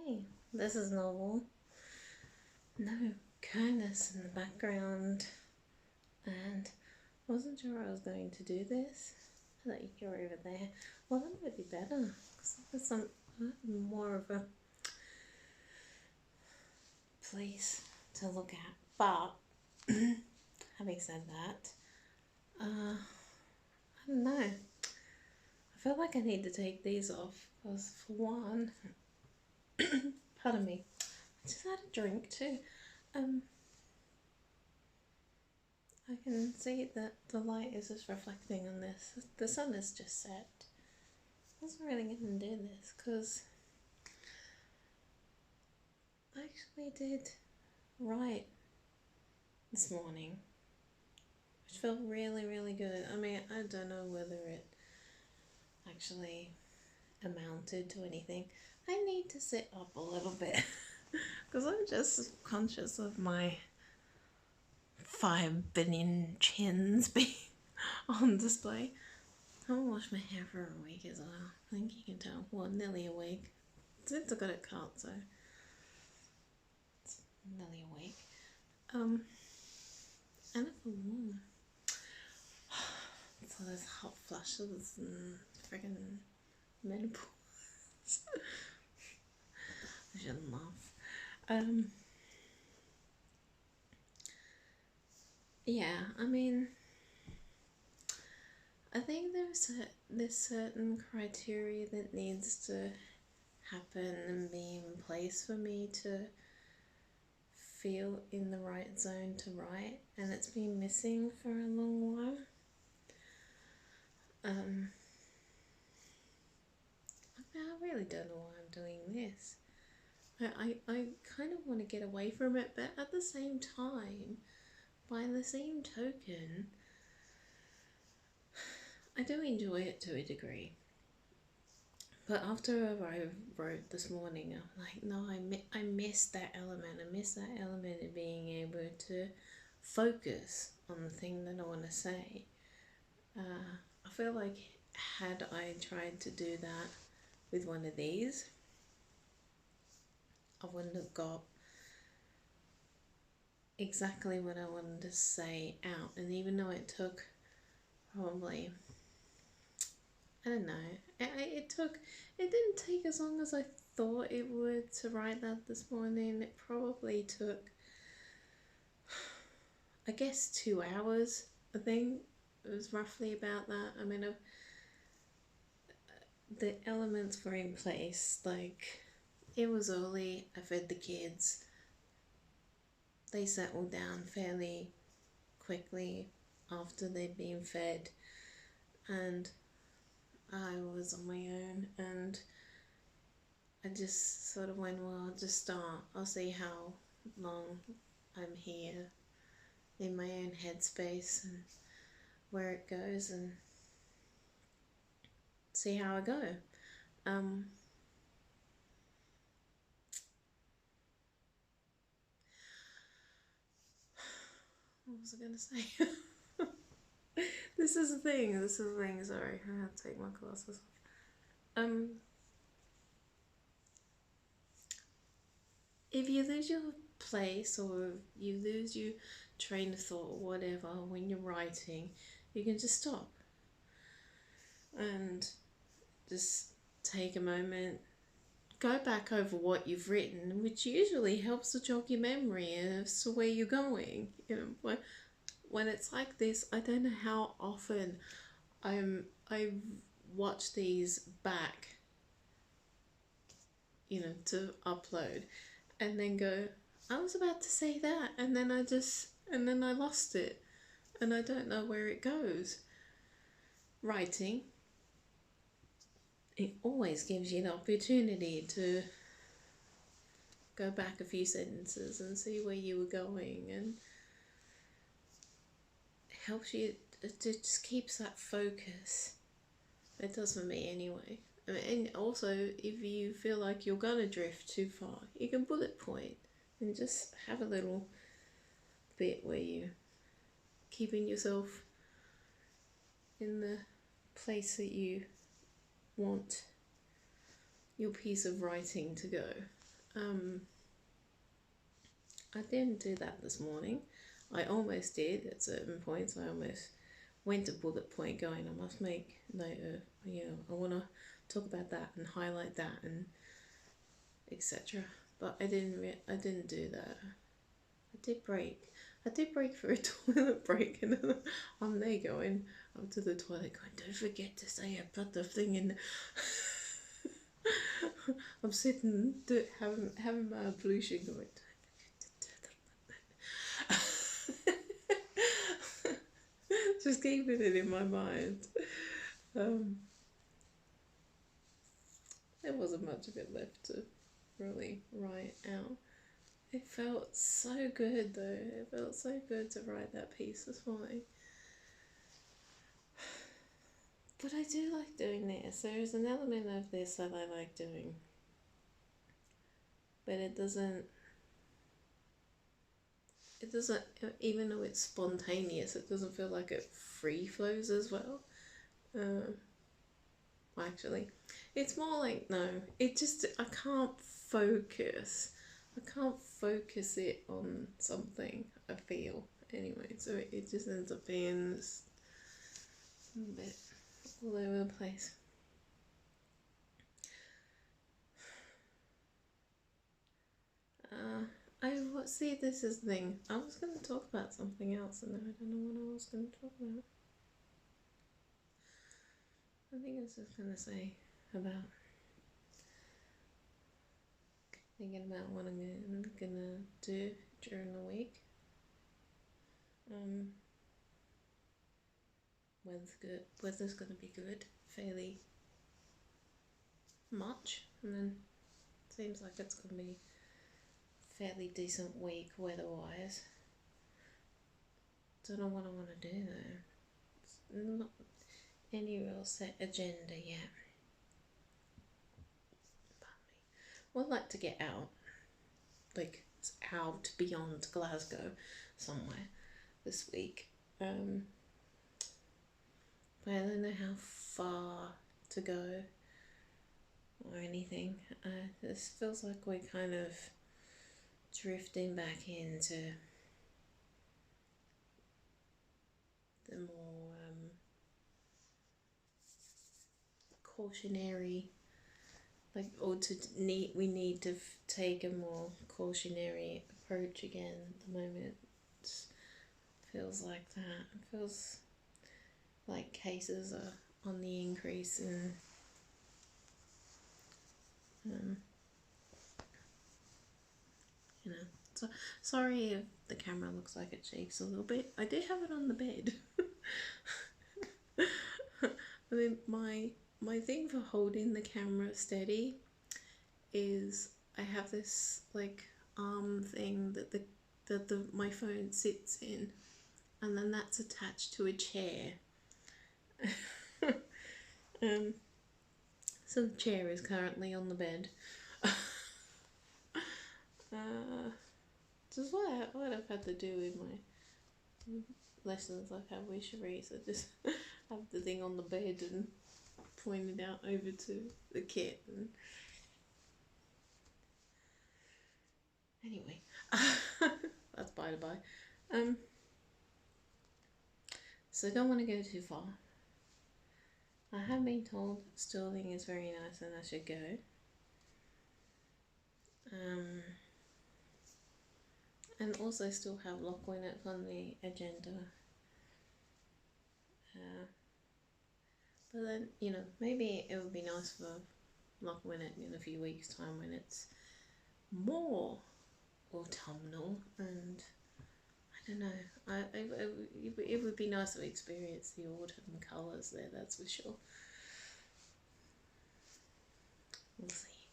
Okay, this is novel. No kindness in the background, and wasn't sure I was going to do this. I thought you're over there. Well, that might be better because there's some more of a place to look at. But having said that, I don't know. I feel like I need to take these off because, for one, pardon me, I just had a drink too. I can see that the light is just reflecting on this. The sun has just set. I wasn't really going to do this because I actually did write this morning, which felt really, really good. I mean, I don't know whether it actually amounted to anything. I need to sit up a little bit because I'm just conscious of my 5 billion chins being on display. I haven't washed my hair for a week as well. I think you can tell. Well, nearly a week. Since I got it cut, so it's nearly a week. And it's warm. So there's hot flushes and friggin' menopause. I shouldn't laugh. Yeah, I mean, I think there's certain criteria that needs to happen and be in place for me to feel in the right zone to write, and it's been missing for a long while. I really don't know why I'm doing this. I kind of want to get away from it, but at the same time, by the same token, I do enjoy it to a degree. But after I wrote this morning, I'm like, no, I miss that element. I miss that element of being able to focus on the thing that I want to say. I feel like had I tried to do that with one of these, I wouldn't have got exactly what I wanted to say out. And even though it took probably, I don't know, it didn't take as long as I thought it would to write that this morning. It probably took, I guess, 2 hours. I think it was roughly about that. I mean, the elements were in place. Like, it was early. I fed the kids. They settled down fairly quickly after they'd been fed, and I was on my own, and I just sort of went, well, I'll just start. I'll see how long I'm here in my own headspace and where it goes, and see how I go. What was I going to say? This is the thing, sorry, I have to take my glasses off. If you lose your place or you lose your train of thought or whatever when you're writing, you can just stop and just take a moment, go back over what you've written, which usually helps to jog your memory as to where you're going. You know, when it's like this, I don't know how often I watch these back, you know, to upload, and then go, I was about to say that, and then I lost it, and I don't know where it goes. Writing, it always gives you the opportunity to go back a few sentences and see where you were going, and it helps you, it just keeps that focus. It does for me anyway. I mean, and also, if you feel like you're gonna drift too far, you can bullet point and just have a little bit where you're keeping yourself in the place that you want your piece of writing to go. Um, I didn't do that this morning. I almost did at certain points. I almost went to bullet point going, I must make note of, I want to talk about that and highlight that and etc. But I didn't do that. I did break. I did break for a toilet break, and I'm there going up to the toilet going, don't forget to say I put the thing in. I'm sitting having my ablution going, just keeping it in my mind. There wasn't much of it left to really write out. It felt so good though. It felt so good to write that piece this morning. But I do like doing this. There's an element of this that I like doing. But it doesn't, even though it's spontaneous, it doesn't feel like it free flows as well. Actually, it's more like, no, I can't focus. I can't focus it on something, I feel, anyway. So it just ends up being this bit all over the place. See, this is the thing. I was going to talk about something else, and then I don't know what I was going to talk about. I think I was just going to say about thinking about what I'm gonna do during the week. Weather's gonna be good, fairly much, and then seems like it's gonna be fairly decent week weather-wise. Don't know what I want to do though. It's not any real set agenda yet. Well, I'd like to get out, like out beyond Glasgow somewhere this week. But I don't know how far to go or anything. This feels like we're kind of drifting back into the more cautionary, we need to take a more cautionary approach again at the moment. It feels like that. It feels like cases are on the increase, and so sorry if the camera looks like it shakes a little bit. I do have it on the bed. I mean, my thing for holding the camera steady is I have this like arm thing that my phone sits in, and then that's attached to a chair. So the chair is currently on the bed. Just what I've had to do with my lessons I've had with Cherise. I just have the thing on the bed and point it out over to the kit. And anyway, that's by the by. So I don't want to go too far. I have been told Stirling is very nice and I should go. And also still have Lochwinnock on the agenda. But then, maybe it would be nice for Lochwinnock in a few weeks' time when it's more autumnal, and I don't know, it would be nice to experience the autumn colours there, that's for sure. We'll see.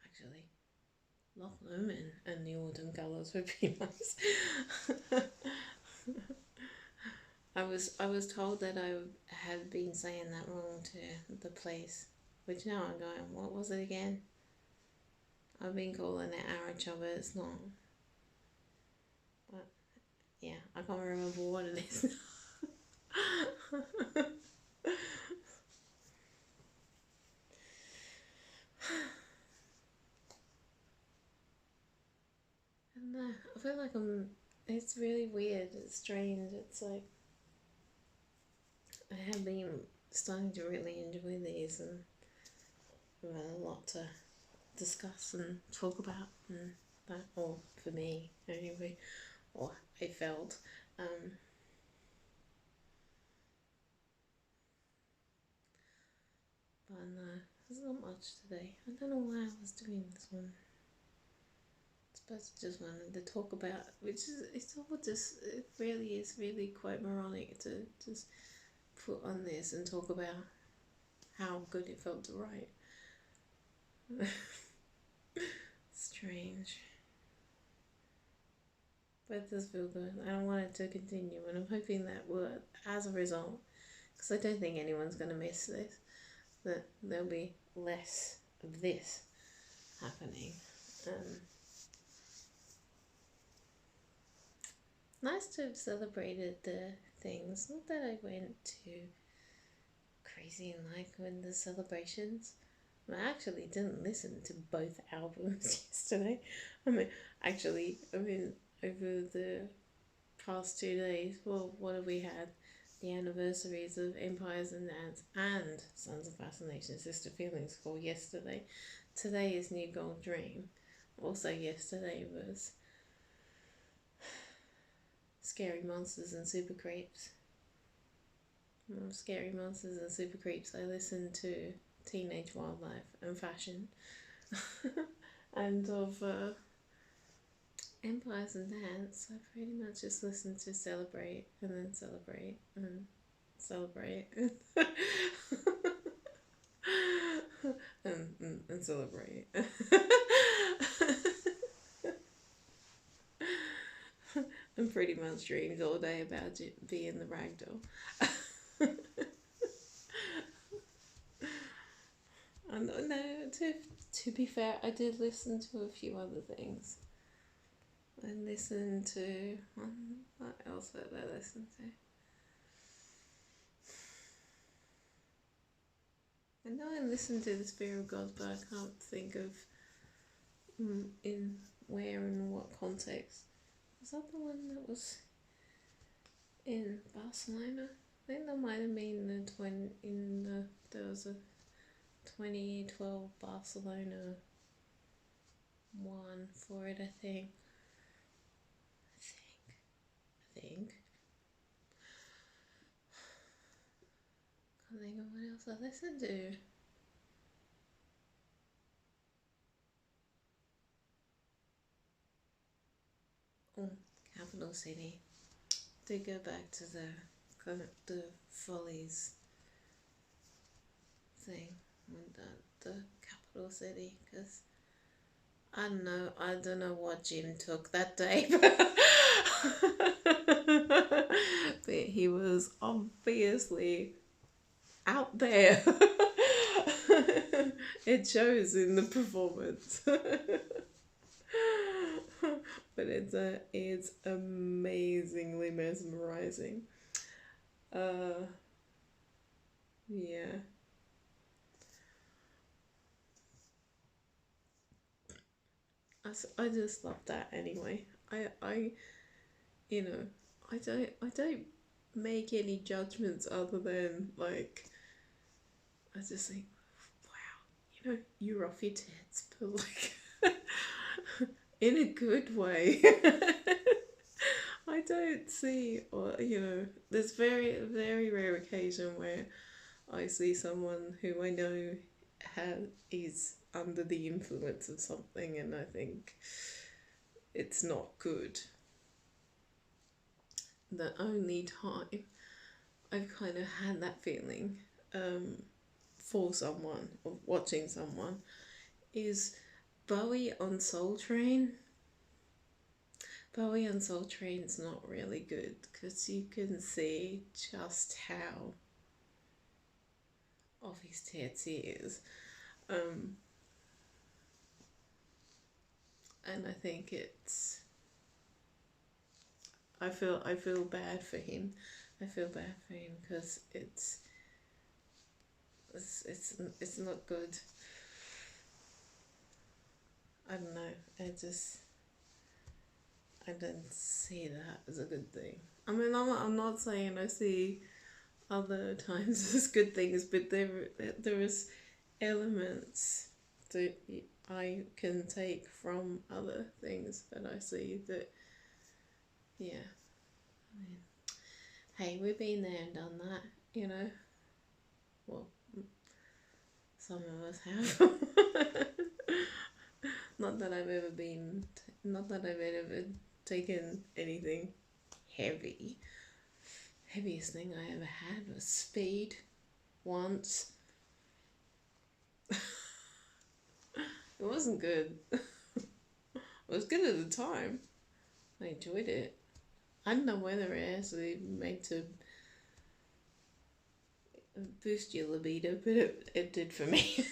Actually, Loch Lomond and the autumn colours would be nice. I was told that I had been saying that wrong to the place, which now I'm going, what was it again? I've been calling it Aracha, but it's not. But yeah, I can't remember what it is. feel like it's really weird, it's strange, it's like, I have been starting to really enjoy these, and we've had a lot to discuss and talk about, and that, or for me anyway, or I felt. But no, there's not much today. I don't know why I was doing this one. I suppose I just wanted to talk about, which is, it's all just, it really is really quite moronic to just put on this and talk about how good it felt to write. Strange. But it does feel good. I don't want it to continue, and I'm hoping that will, as a result, because I don't think anyone's going to miss this, that there'll be less of this happening. Nice to have celebrated the things. Not that I went too crazy and like when the celebrations. I actually didn't listen to both albums yesterday. Over the past 2 days, well, what have we had? The anniversaries of Empires and Dance and Sons of Fascination, Sister Feelings for yesterday. Today is New Gold Dream. Also, yesterday was Scary Monsters and Super Creeps. Scary Monsters and Super Creeps, I listened to Teenage Wildlife and Fashion. And of Empires and Dance, I pretty much just listened to Celebrate and then Celebrate and Celebrate and Celebrate. And pretty much dreamed all day about it being the ragdoll. And no, to be fair, I did listen to a few other things. I listened to, what else did I listen to? I know I listened to The Fear of God, but I can't think of in where and what context. Was that the one that was in Barcelona? I think that might have been there was a 2012 Barcelona one for it, I think. I think. Can't think of what else I listened to. Oh, Capital City. To go back to the Follies thing with the Capital City, because I don't know what Jim took that day, but he was obviously out there. It shows in the performance. But it's amazingly mesmerizing. Yeah. I just love that anyway. You know, I don't make any judgments other than like, I just think, wow, you're off your tits, but like in a good way. I don't see, or there's very rare occasion where I see someone who I know is under the influence of something, and I think it's not good. The only time I've kind of had that feeling for someone, of watching someone, is Bowie on Soul Train. Bowie on Soul Train's not really good because you can see just how off his tits he is. And I think I feel bad for him. I feel bad for him because it's not good. I don't know. I don't see that as a good thing. I mean, I'm not saying I see other times as good things, but there is elements that I can take from other things that I see that, yeah, I mean, hey, we've been there and done that, you know. Well, some of us have. Not that I've ever been, not that I've ever taken anything heavy. Heaviest thing I ever had was speed once. It wasn't good. It was good at the time. I enjoyed it. I don't know whether it actually made to boost your libido, but it did for me.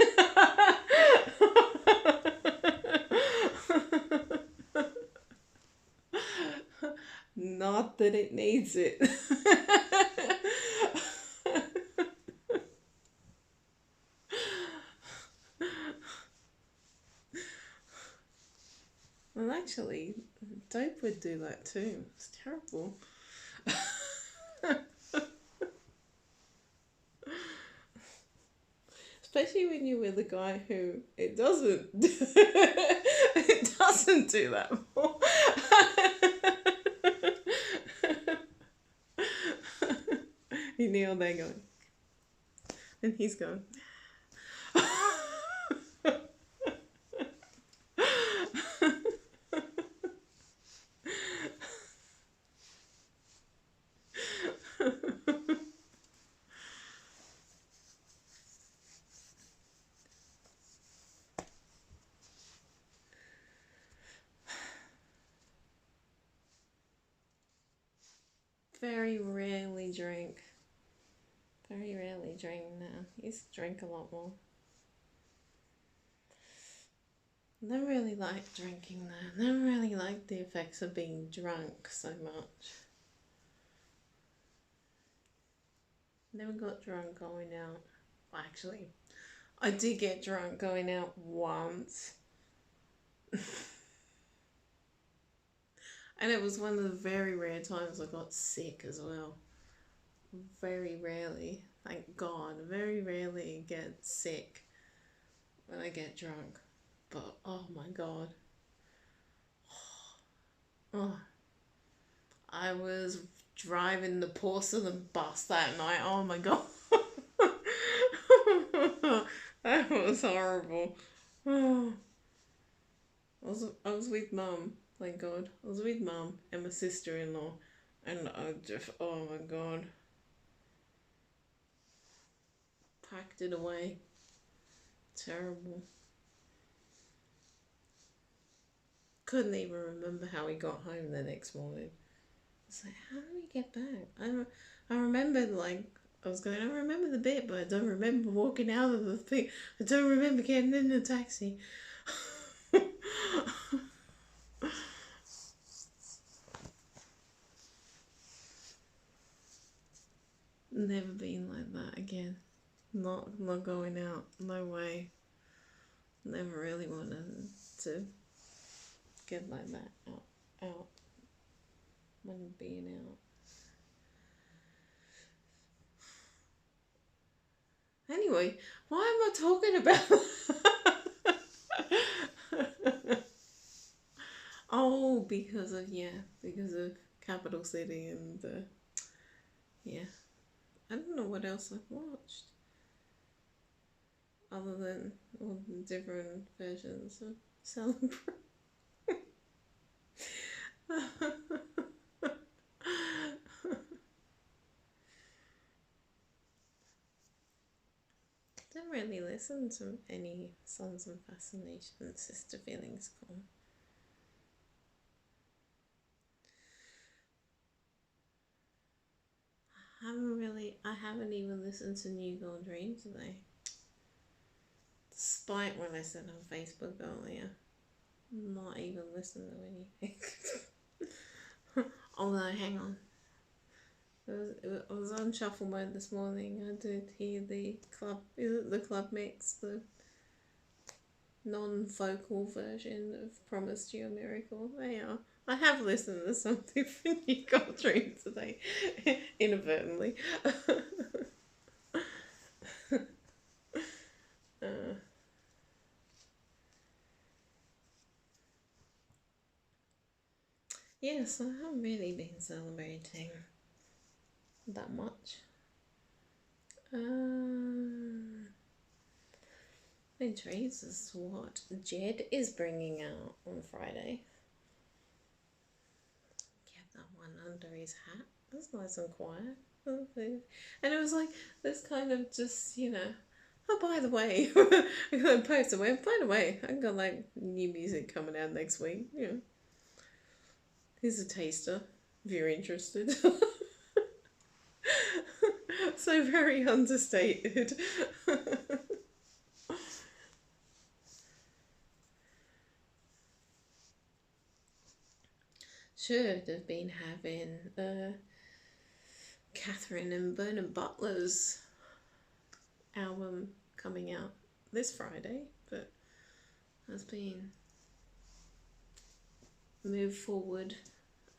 Not that it needs it. Well, actually, dope would do that too. It's terrible. Especially when you're with a guy who it doesn't it doesn't do that for. You kneel there going, and he's going. Very rarely drink. Very rarely drink now. Used to drink a lot more. Never really liked drinking though. Never really liked the effects of being drunk so much. Never got drunk going out. Well, actually, I did get drunk going out once. And it was one of the very rare times I got sick as well. Very rarely, thank God, very rarely get sick when I get drunk. But oh my God. Oh, I was driving the porcelain bus that night. Oh my God. That was horrible. Oh. I was with mum, thank God. I was with mum and my sister-in-law, and I just, oh my God. Packed it away. Terrible. Couldn't even remember how we got home the next morning. I was like, how did we get back? I remembered, like, I remember the bit, but I don't remember walking out of the thing. I don't remember getting in the taxi. Never been like that again. Not going out. No way. Never really wanted to get like that out when being out. Anyway, why am I talking about Oh, because of Capital City and yeah. I don't know what else I've watched other than all the different versions of Celebrate. Don't really listen to any Sons of Fascination. Sister Feelings Gone. I haven't even listened to New Gold Dream today. Despite what I said on Facebook earlier. Not even listened to anything. Although, hang on. It was on shuffle mode this morning. I did hear the club. Is it the club mix? non-vocal version of Promised You a Miracle. They are. I have listened to something from New Coltrane today, inadvertently. uh, yes, I haven't really been celebrating that much. I'm intrigued as to what Jed is bringing out on Friday. Kept that one under his hat. That's nice and quiet. And it was like this kind of just, oh, by the way, I got a post away. By the way, I got like new music coming out next week. Here's a taster if you're interested. So very understated. Should have been having Catherine and Bernard Butler's album coming out this Friday, but has been moved forward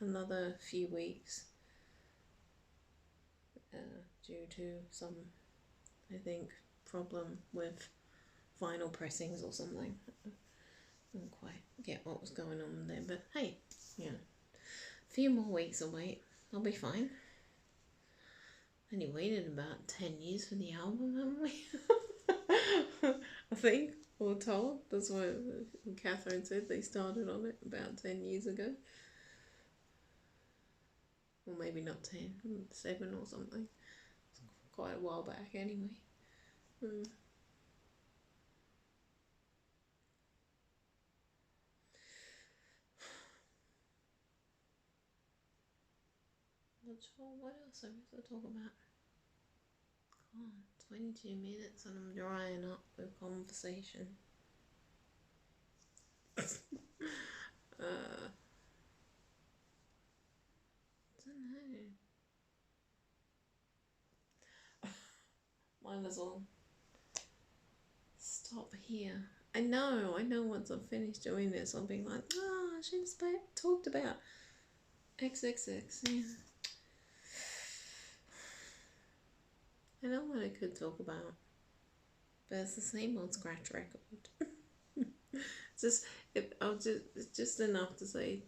another few weeks due to some, I think, problem with vinyl pressings or something. I don't quite get what was going on there, but hey, a few more weeks I'll wait. I'll be fine. Only waited about 10 years for the album, haven't we? I think, all told. That's what Catherine said. They started on it about 10 years ago. Or maybe not 10, 7 or something. It's quite a while back anyway. Not sure what else I was to talk about. God, 22 minutes and I'm drying up with conversation. Don't know. Might as well stop here. I know once I've finished doing this I'll be like, I should have talked about XXX, yeah. I know what I could talk about, but it's the same old scratch record. It's just enough to say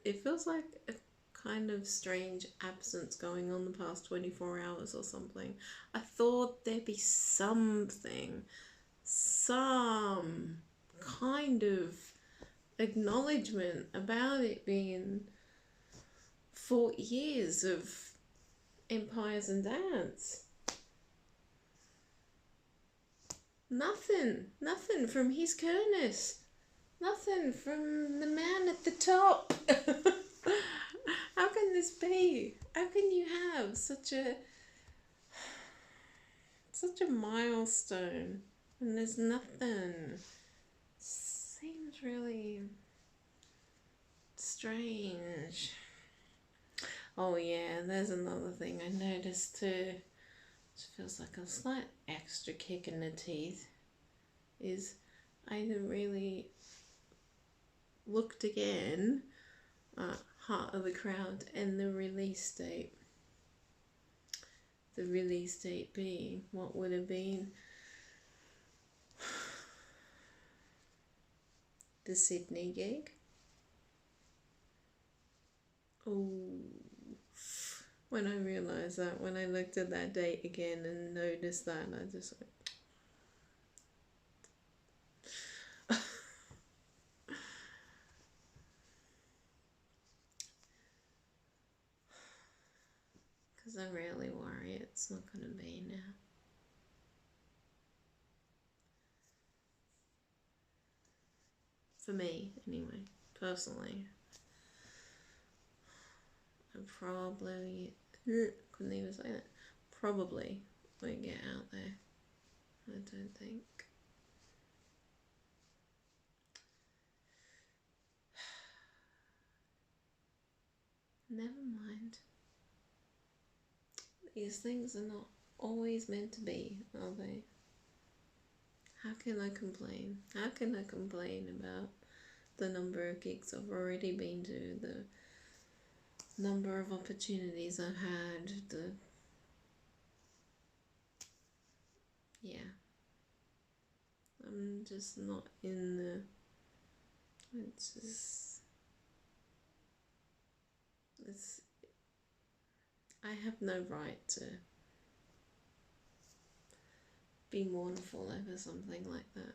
it feels like a kind of strange absence going on the past 24 hours or something. I thought there'd be something, some kind of acknowledgement about it being 40 years of Empires and Dance. Nothing from His Coolness. Nothing from the man at the top. How can this be? How can you have such a milestone and there's nothing? Seems really strange. Oh yeah, there's another thing I noticed too. It feels like a slight extra kick in the teeth. Is I didn't really looked again at Heart of the Crowd and the release date. The release date being what would have been the Sydney gig. Oh, when I realised that, when I looked at that date again and noticed that, I just went, because I really worry it's not going to be now. For me, anyway, personally. I probably, couldn't even say that, probably won't get out there. I don't think. Never mind. These things are not always meant to be, are they? How how can I complain? How can I complain about the number of gigs I've already been to, the number of opportunities I've had, yeah. I'm just not in it's, I have no right to be mournful over something like that.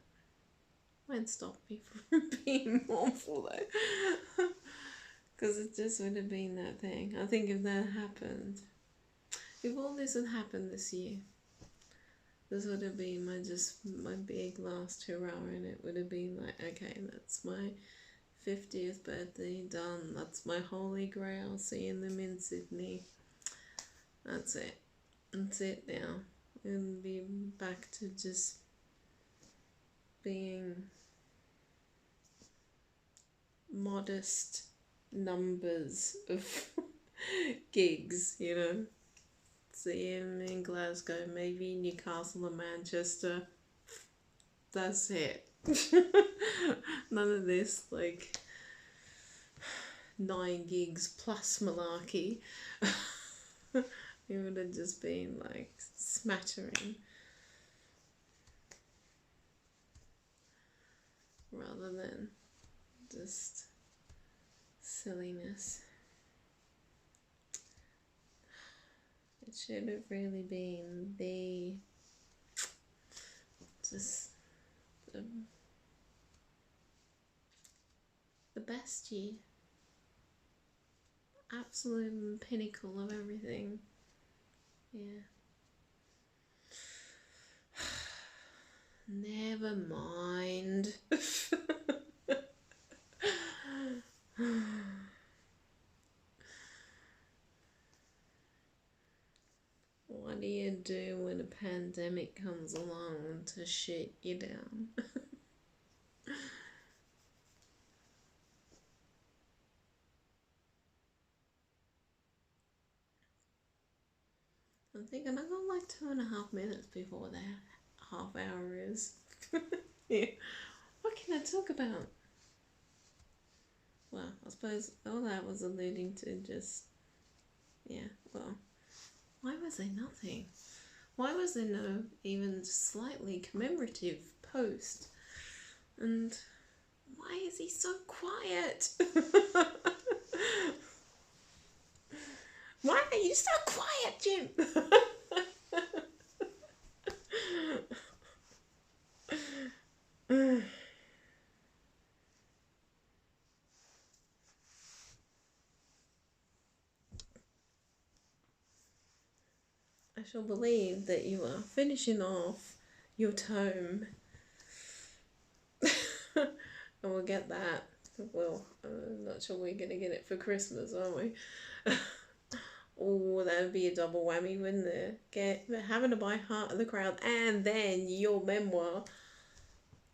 Won't stop me from being mournful though. Because it just would have been that thing. I think if that happened, if all this had happened this year, this would have been my big last hurrah, and it would have been like, okay, that's my 50th birthday done. That's my holy grail, seeing them in Sydney. That's it. That's it now. And be back to just being modest numbers of gigs, you know. See him in Glasgow, maybe Newcastle or Manchester. That's it. None of this like 9 gigs plus malarkey. It would have just been like smattering rather than just silliness. It should have really been the best year. Absolute pinnacle of everything. Yeah. Never mind. What do you do when a pandemic comes along to shit you down? I'm thinking I got like 2.5 minutes before that half hour is. Yeah. What can I talk about? Well, I suppose all that was alluding to just, yeah, well, why was there nothing? Why was there no even slightly commemorative post? And why is he so quiet? Why are you so quiet, Jim? I shall believe that you are finishing off your tome. And we'll get that. Well, I'm not sure we're going to get it for Christmas, are we? Oh, that would be a double whammy, wouldn't it? Get Having to buy Heart of the Crowd and then your memoir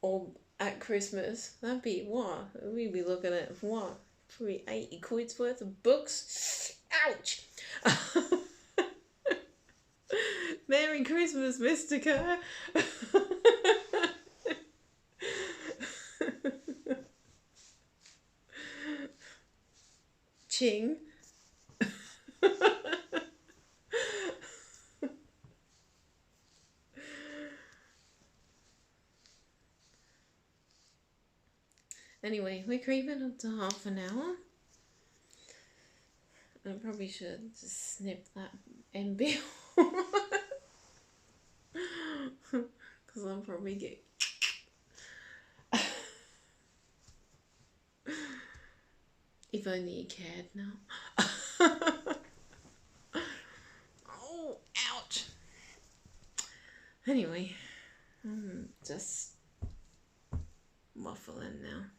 all at Christmas. That'd be what? We'd be looking at what? Probably 80 quid's worth of books. Ouch! Merry Christmas, Mr. Kerr. Ching. Anyway, we're creeping up to half an hour. I probably should just snip that MB. Because I'll probably get... If only you cared now. Oh, ouch. Anyway, I'm just waffling now.